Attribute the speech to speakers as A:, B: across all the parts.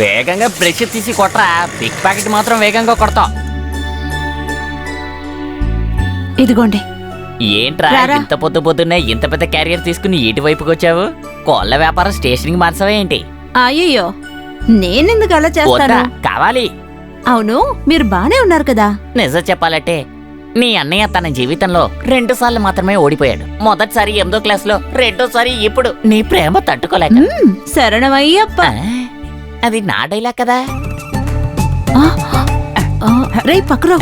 A: వేగంగా బ్రష్ తీసి కొట్టరా, పిక్ ప్యాకెట్ మాత్రం వేగంగా కొడతాం.
B: ఇదిగోండి.
A: ఏంట్రా ఇంత పొద్దున్నే ఇంత పెద్ద క్యారియర్ తీసుకుని ఇటు వైపుకి వచ్చావు? కోళ్ళ వ్యాపారం స్టేషన్కి మార్చవే ఏంటి?
B: అయ్యయ్యో, నేనెందుకు అలా చేస్తాను?
A: వద్దా, కావాలి.
B: అవును, మీరు బానే ఉన్నారు కదా?
A: నిజం చెప్పాలంటే నీ అన్నయ్య తన జీవితంలో 2 సార్లు మాత్రమే ఓడిపోయాడు. మొదటిసారి 8వ క్లాస్ లో, రెండోసారి ఇప్పుడు. నీ ప్రేమ తట్టుకోలేక.
B: శరణమయ్యప్ప.
A: అది నా డైలాగ్ కదా.
B: రే పక్కరో.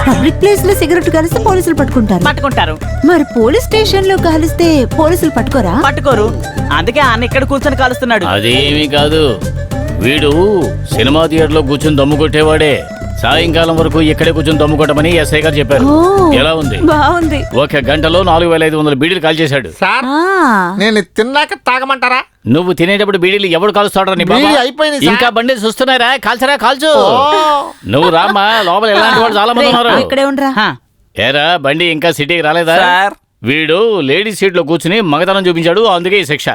B: పబ్లిక్ ప్లేస్ లో సిగరెట్ కలిస్తే పోలీసులు పట్టుకుంటారు. మరి పోలీస్ స్టేషన్ లో కాలిస్తే పోలీసులు పట్టుకోరు.
C: అందుకే అన్న ఇక్కడ కూర్చొని కాలుస్తున్నాడు.
D: అదేమీ కాదు, వీడు సినిమా థియేటర్ లో కూర్చొని దమ్ము కొట్టేవాడే. సాయంకాలం వరకు ఇక్కడే కూర్చొని దమ్ము కొట్టమని ఎస్ఐ గారు చెప్పారు. ఎలా ఉంది?
B: బాగుంది.
D: 1 గంటలో 4500 బీడీలు కాల్ చేశాడు.
E: సార్, నేను తిన్నాక తాగమంటారా?
D: నువ్వు తినేటప్పుడు బీడీలు ఎవడు కాలుస్తాడు? ఇంకా బండి చూస్తున్నారా? కాల్చరా, కాల్చు. నువ్వు రామ్మా, లోపల ఎలాంటి వాళ్ళు చాలా మంది ఉన్నారు.
B: ఇక్కడే ఉండరా.
D: ఏరా, బండి ఇంకా సిటీకి రాలేదా? వీడు లేడీ సీట్ లో కూర్చుని మగతనం చూపించాడు, అందుకే ఈ శిక్ష.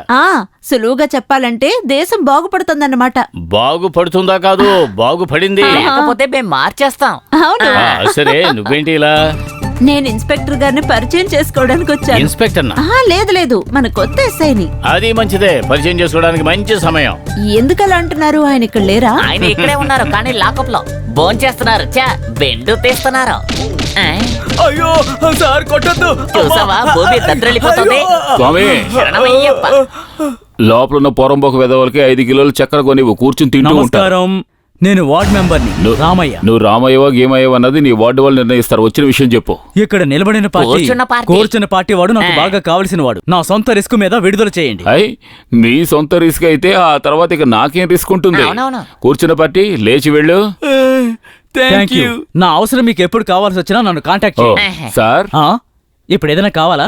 B: సులువుగా చెప్పాలంటే దేశం బాగుపడుతుందన్నమాట.
D: బాగుపడుతుందా కాదు, బాగుపడింది.
A: లేకపోతే మేము మార్చేస్తాం.
B: అవును.
D: సరే, నువ్వేంటి ఇలా?
B: నేను ఇన్స్పెక్టర్ గారిని పరిచయం చేసుకోవడానికి వచ్చాను.
D: ఇన్స్పెక్టర్?
B: లేదు, మన కొత్త ఎస్ఐని.
D: అది మంచిదే, పరిచయం చేసుకోవడానికి మంచి సమయం.
B: ఎందుకలా అంటున్నారు? ఆయన ఇక్కడ లేరా?
A: ఆయన ఇక్కడే ఉన్నారు, కానీ లాకప్ లో భోంచేస్తున్నారు. బెండు తీస్తున్నారు.
C: అయ్యో సార్, కొట్టొద్దు.
A: చూసావా, భూమి దద్దరిల్లిపోతుంది. శరణమయ్యప్ప.
D: లోపల ఉన్న పొరంబోకు వెదవులకి 5 కిలోలు చక్కెర కొని కూర్చుని తింటూ ఉంటారు.
C: నేను వార్డ్ మెంబర్ని రామయ్య.
D: నువ్వు రామయ్యవా గేమయ్యవా అన్నది నీ వార్డు వాళ్ళు నిర్ణయిస్తారు. వచ్చిన విషయం చెప్పు.
C: ఇక్కడ నిలబడిన కూర్చున్న పార్టీ వాడు నాకు బాగా కావలసిన వాడు. నా సొంత రిస్క్ మీద విడుదల చేయండి.
D: నీ సొంత రిస్క్ అయితే ఆ తర్వాత ఇక నాకేం రిస్క్ ఉంటుంది? కూర్చున్న పార్టీ లేచి వెళ్ళు.
C: Thank you. నా అవసరం మీకు ఎప్పుడు కావాల్సి వచ్చినా నన్ను కాంటాక్ట్ చేయండి.
D: సార్,
C: ఇప్పుడు ఏదైనా కావాలా?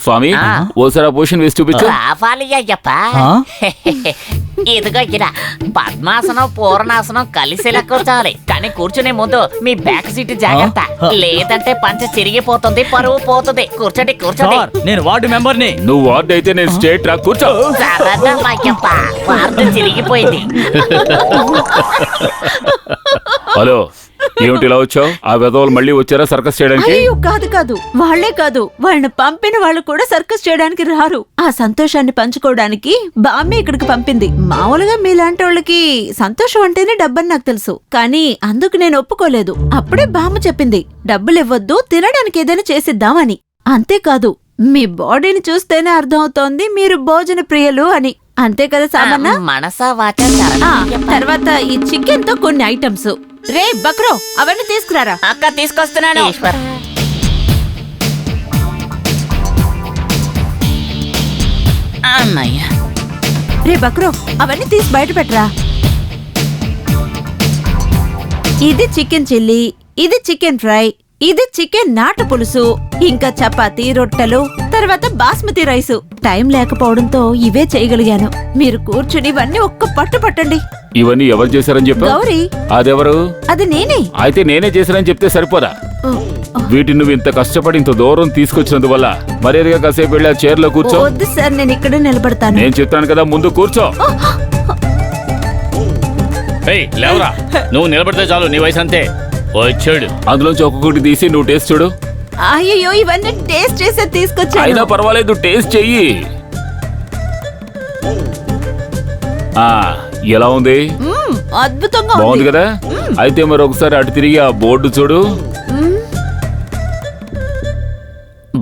D: స్వామి, ఓసారి ఆ పొజిషన్ వేసి చూపించు.
A: కావాలి అయ్యప్ప. ఇదిగో ఇలా పద్మాసనం, పూర్ణాసనం కలిసేలా కూర్చోవాలి. కానీ కూర్చునే ముందు మీ బ్యాక్ సీట్ జాగ్రత్త, లేదంటే పంచ చిరిగిపోతుంది, పరువు పోతుంది. కూర్చోండి.
C: నేను వార్డు మెంబర్ని.
D: నువ్వు వార్డు అయితే నేను స్టేట్ రా. కూర్చో.
A: అయ్యప్ప, వార్డు చిరిగిపోయింది.
D: హలో, ఏమిటి ఇలా వచ్చావు? ఆ వెధవలు మళ్ళీ వచ్చారా సర్కస్ చేయడానికి?
B: కాదు, వాళ్లే కాదు, వాళ్ళని పంపిన వాళ్ళు కూడా సర్కస్ చేయడానికి రారు. ఆ సంతోషాన్ని పంచుకోవడానికి బామ్మే ఇక్కడికి పంపింది. మామూలుగా మీలాంటి వాళ్ళకి సంతోషం అంటేనే డబ్బని నాకు తెలుసు, కానీ అందుకు నేను ఒప్పుకోలేదు. అప్పుడే బామ్మ చెప్పింది, డబ్బులు ఇవ్వద్దు, తినడానికి ఏదైనా చేసిద్దామని. అంతేకాదు, మీ బాడీని చూస్తేనే అర్థమవుతోంది మీరు భోజన ప్రియులు అని. అంతే కదా సామన్న?
A: మనసా వాచా.
B: తర్వాత ఈ చికెన్ తో కొన్ని ఐటమ్స్. రే బక్రో, అవన్నీ తీసుకురారా.
A: అక్క తీసుకొస్తున్నాను. అన్నయ్య.
B: రే బక్రో, అవన్నీ తీసి బయట పెట్టరా. ఇది చికెన్ చిల్లీ, ఇది చికెన్ ఫ్రై, ఇది చికెన్ నాట పులుసు, ఇంకా చపాతీ, రొట్టెలు, తర్వాత బాస్మతి రైసు. టైం లేకపోవడంతో ఇవే చేయగలిగాను. మీరు కూర్చుని ఇవన్నీ ఒక్క పట్టు పట్టండి.
D: ఇవన్నీ ఎవరు చేశారని చెప్పా?
B: గౌరీ.
D: అదెవరు?
B: అది నేనే.
D: అయితే నేనే చేశానని చెప్తే సరిపోదా? వీటిని నువ్వు ఇంత కష్టపడి ఇంత దూరం తీసుకొచ్చినందువల్ల మర్యాదగా కాసేపు వెళ్ళి ఆ చైర్లో కూర్చో.
B: వద్దు సార్, నేను ఇక్కడే నిలబడతాను.
D: నేను చెప్తాను కదా, ముందు కూర్చో. లేవరా, నువ్వు నిలబడితే చాలు, నీ వయసు అంతే. వచ్చాడు, అందులోంచి ఒక్కొక్కటి తీసి నువ్వు టేస్ట్ చూడు.
B: అయ్యో, ఇవన్నీ టేస్ట్ చేసే తీసుకొచ్చాను.
D: అయినా పర్వాలేదు, టేస్ట్ చెయ్యి. ఎలా ఉంది?
B: అద్భుతంగా
D: బాగుంది కదా? అయితే మరి ఒకసారి అటు తిరిగి ఆ బోర్డు చూడు.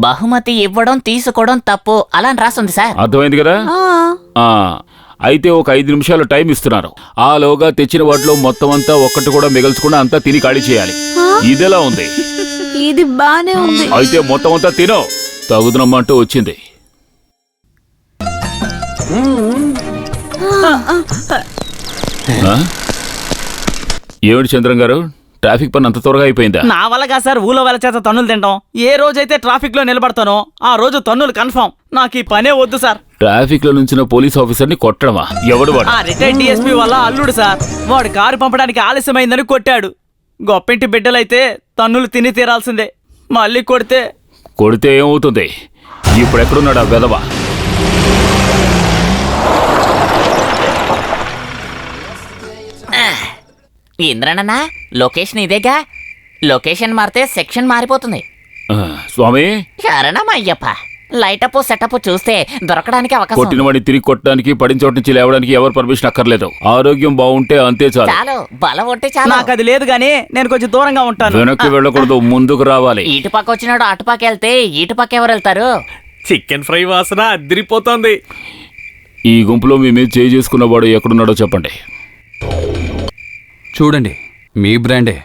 A: బహుమతి ఇవ్వడం తీసుకోవడం తప్పు అలా రాస్తుంది సార్.
D: అర్థమైంది కదా? అయితే ఒక 5 నిమిషాలు టైం ఇస్తున్నారు. ఆలోగా తెచ్చిన వాటిలో మొత్తం అంతా ఒక్కటి కూడా మిగల్చకుండా అంతా తిని ఖాళీ చేయాలి. ఇదెలా ఉంది?
B: ఇది బానే ఉంది.
D: అయితే మొత్తం అంతా తినో, తగుదనమ్మంటూ వచ్చింది. ఏమిటి చంద్రం గారు, ట్రాఫిక్ పని అంత త్వరగా అయిపోయిందా?
C: నా వల్ల కాదు సార్, ఊళ్ళో వాళ్ళ చేత తన్నులు తింటాం. ఏ రోజైతే ట్రాఫిక్ లో నిలబడతానో ఆ రోజు తన్నులు కన్ఫర్మ్. నాకు ఈ పనే వద్దు సార్.
D: ట్రాఫిక్ లో నుంచిన పోలీస్ ఆఫీసర్ ని కొట్టడమా? ఎవడు వాడు?
C: రిటైర్డ్ డిఎస్పీ వల్ల అల్లుడు సార్. వాడు కారు పంపడానికి ఆలస్యమైందని కొట్టాడు. గొప్పింటి బిడ్డలైతే తన్నులు తిని తీరాల్సిందే. మళ్ళీ కొడితే
D: ఏమవుతుంది? ఇప్పుడు ఎక్కడున్నాడు ఆ వెధవ?
A: ఇంద్రనన్నా లొకేషన్ ఇదేగా. లొకేషన్ మారితే సెక్షన్ మారిపోతుంది.
D: ఆ, స్వామి,
A: శరణమయ్యప్ప. లైటప్ సెటప్ చూస్తే దొరకడానికి అవకాశం
D: కొట్టిన
A: ఉంది.
D: వాడిని తిరిగి కొట్టడానికి పడిన చోటు నుంచి లేవడానికి ఎవరు పర్మిషన్ అక్కర్లేదు. ఆరోగ్యం బాగుంటే అంతే చాలు.
A: చాలు బలం ఉంటే చాలు.
C: నాకు అది లేదు గానీ నేను కొంచెం దూరంగా ఉంటాను.
D: వెనక్కి వెళ్ళకూడదు, ముందుకు రావాలి.
A: ఇటు పక్క వచ్చినాడు అటు పక్క వెళ్తే ఇటు పక్క ఎవరు వెళ్తారు?
F: చికెన్ ఫ్రై వాసన అదిరిపోతోంది.
D: ఈ గుంపులో మీ మీద చేయి చేసుకున్నవాడు ఎక్కడున్నాడో చెప్పండి.
G: చూడండి, మీ బ్రాండే.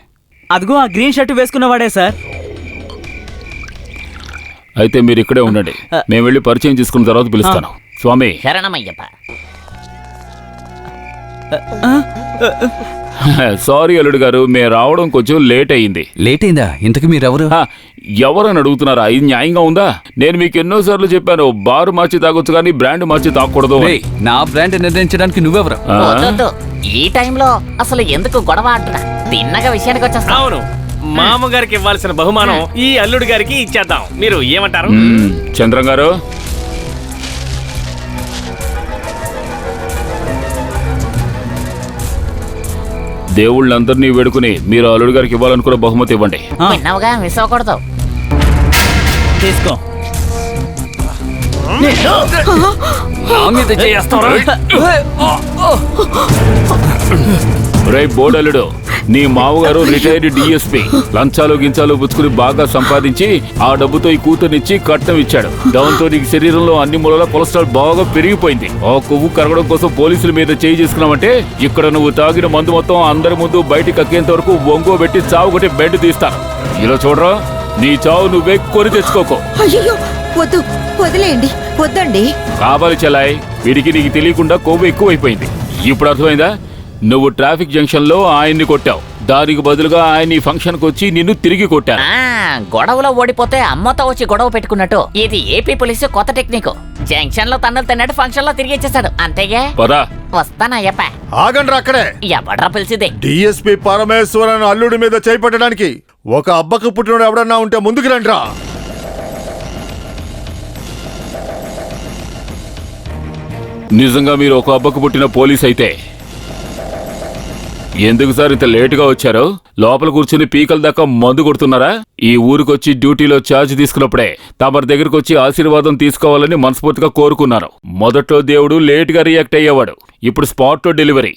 C: అదిగో ఆ గ్రీన్ షర్ట్ వేసుకున్నవాడే సార్.
D: అయితే మీరు ఇక్కడే ఉండండి. మేము వెళ్ళి పరిచయం చేసుకున్న తర్వాత పిలుస్తాను. స్వామి,
A: శరణమయ్యప్ప.
D: సారీ అల్లుడు గారు, మేము రావడం కొంచెం లేట్ అయింది.
G: లేట్ అయిందా? ఇంతకు మీరెవరు?
D: ఎవరని అడుగుతున్నారా? ఇది న్యాయంగా ఉందా? నేను మీకు ఎన్నోసార్లు చెప్పాను, బారు మార్చి తాగొచ్చు కానీ బ్రాండ్ మార్చి తాగకూడదు అని.
G: రేయ్, నా బ్రాండ్ నిర్ణయించడానికి నువ్వెవరు?
D: ఆ?
A: వద్దొద్దు. ఈ టైంలో అసలు ఎందుకు గొడవ అంటున్నా? తిన్నగా విషయానికి వచ్చేస్తా.
F: అవును, మామగారికి ఇవ్వాల్సిన బహుమానం ఈ అల్లుడు గారికి ఇచ్చేద్దాం. మీరు ఏమంటారు?
D: చంద్రం గారు, దేవుళ్ళందరినీ వేడుకుని మీరు అల్లుడు గారికి ఇవ్వాలనుకున్న బహుమతి ఇవ్వండి.
A: విన్నావుగా, మిస్ అవ్వకూడదు.
C: తీసుకో.
G: నా మీద చేస్తావా?
D: రే బోడలుడు, నీ మామగారు రిటైర్డ్ డిఎస్పీ. లంచాలు గించాలు పుచ్చుకుని బాగా సంపాదించి ఆ డబ్బుతో ఈ కూతురునిచ్చి కట్నం ఇచ్చాడు. దాంతో నీకు శరీరంలో అన్ని మూలల కొలెస్ట్రాల్ బాగా పెరిగిపోయింది. ఆ కొవ్వు కరగడం కోసం పోలీసుల మీద చేయి చేసుకున్నావంటే ఇక్కడ నువ్వు తాగిన మందు మొత్తం అందరి ముందు బయటికి కక్కేంత వరకు ఒంగో పెట్టి చావు కొట్టి బెడ్ తీస్తాను. ఇలా చూడరా, నీ చావు నువ్వే కొని తెచ్చుకోకో.
B: అయ్యో వద్దు, వదిలేయండి, వద్దండి.
D: కావాలి చెలాయ్, వీడికి నీకు తెలియకుండా కొవ్వు ఎక్కువైపోయింది. ఇప్పుడు అర్థమైందా? నువ్వు ట్రాఫిక్ జంక్షన్ లో ఆయన్ని కొట్టావు, దానికి బదులుగా ఆయన ఈ ఫంక్షన్ కు వచ్చి నిన్ను తిరిగి కొట్టాను.
A: గొడవలో ఓడిపోతే అమ్మతో వచ్చి గొడవ పెట్టుకున్నట్టు ఇది ఏపీ పోలీసు కొత్త టెక్నిక్. జంక్షన్ లో తన్నులు తిన్నట్టు ఫంక్షన్ లో తిరిగి ఇచ్చేసాడు. అంతేగా,
D: పదా
A: వస్తానయ్యప్ప.
E: ఆగండ్రా అక్కడే.
A: ఎవడ్రా పిలిచిదే?
E: డిఎస్పీ పరమేశ్వరన్ అల్లుడి మీద చేపట్టడానికి ఒక అబ్బకు పుట్టినోడు ఎవడన్నా ఉంటే ముందుకు రండ్రా.
D: నిజంగా మీరు ఒక అబ్బకు పుట్టిన పోలీస్ అయితే ఎందుకు సార్ ఇంత లేటుగా వచ్చారు? లోపల కూర్చుని పీకల దాకా మందు కొడుతున్నారా? ఈ ఊరికొచ్చి డ్యూటీలో ఛార్జ్ తీసుకున్నప్పుడే తమరి దగ్గరకు వచ్చి ఆశీర్వాదం తీసుకోవాలని మనస్ఫూర్తిగా కోరుకున్నారు. మొదట్లో దేవుడు లేటుగా రియాక్ట్ అయ్యేవాడు, ఇప్పుడు స్పాట్ డెలివరీ.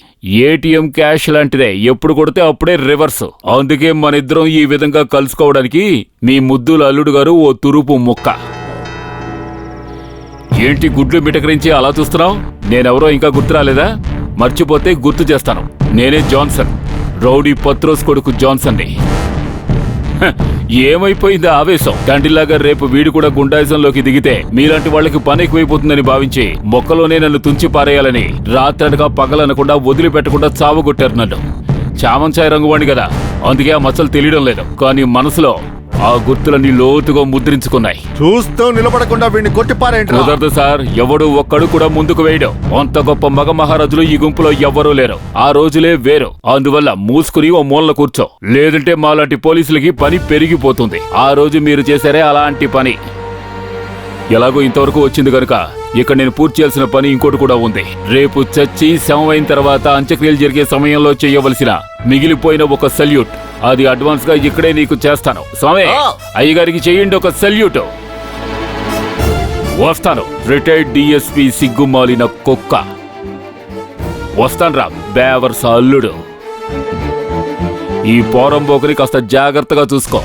D: ఏటీఎం క్యాష్ లాంటిదే, ఎప్పుడు కొడితే అప్పుడే రివర్స్. అందుకే మన ఇద్దరం ఈ విధంగా కలుసుకోవడానికి మీ ముద్దుల అల్లుడు గారు ఓ తురుపు ముక్క. ఏంటి గుడ్లు మిటకరించి అలా చూస్తున్నావు? నేనెవరో ఇంకా గుర్తు రాలేదా? మర్చిపోతే గుర్తు చేస్తాను. నేనే జాన్సన్, రౌడీ పత్రోస్ కొడుకు జాన్సన్ని. ఏమైపోయింది ఆవేశం? తండ్రిలాగా రేపు వీడు కూడా గుండాయిజంలోకి దిగితే మీలాంటి వాళ్ళకి పని ఎక్కువైపోతుందని భావించి మొక్కలోనే నన్ను తుంచి పారేయాలని రాత్రనగా పగలనకుండా వదిలిపెట్టకుండా చావగొట్టారు నన్ను. చామంచాయ రంగువాణి కదా, అందుకే ఆ మచ్చలు తెలియడం లేదు, కానీ మనసులో ఆ గుర్తులన్నీ లోతుగా ముద్రించుకున్నాయి.
E: చూస్తూ నిలబడకుండా వీడిని కొట్టిపారేంట్రా.
D: కుదరదు సార్, ఎవడు ఒక్కడు కూడా ముందుకు వేయడం. అంత గొప్ప మగ మహారాజులు ఈ గుంపులో ఎవ్వరూ లేరు. ఆ రోజులే వేరు. అందువల్ల మూసుకుని ఓ మూలన కూర్చో, లేదంటే మాలాంటి పోలీసులకి పని పెరిగిపోతుంది. ఆ రోజు మీరు చేశారే అలాంటి పని. ఎలాగో ఇంతవరకు వచ్చింది కనుక ఇక్కడ నేను పూర్తి చేయాల్సిన పని ఇంకోటి కూడా ఉంది. రేపు చచ్చి శవం అయిన తర్వాత అంత్యక్రియలు జరిగే సమయంలో చేయవలసిన మిగిలిపోయిన ఒక సెల్యూట్, అది అడ్వాన్స్ గా ఇక్కడే నీకు చేస్తాను. స్వామి, అయ్యగారికి చేయండి ఒక సెల్యూట్. వస్తాను, రిటైర్డ్ డిఎస్పీ సిగ్గుమాలిన కుక్క. వస్తాన్రా బేవర్స్ అల్లుడు. ఈ పోరంబోకుని కాస్త జాగ్రత్తగా చూసుకో.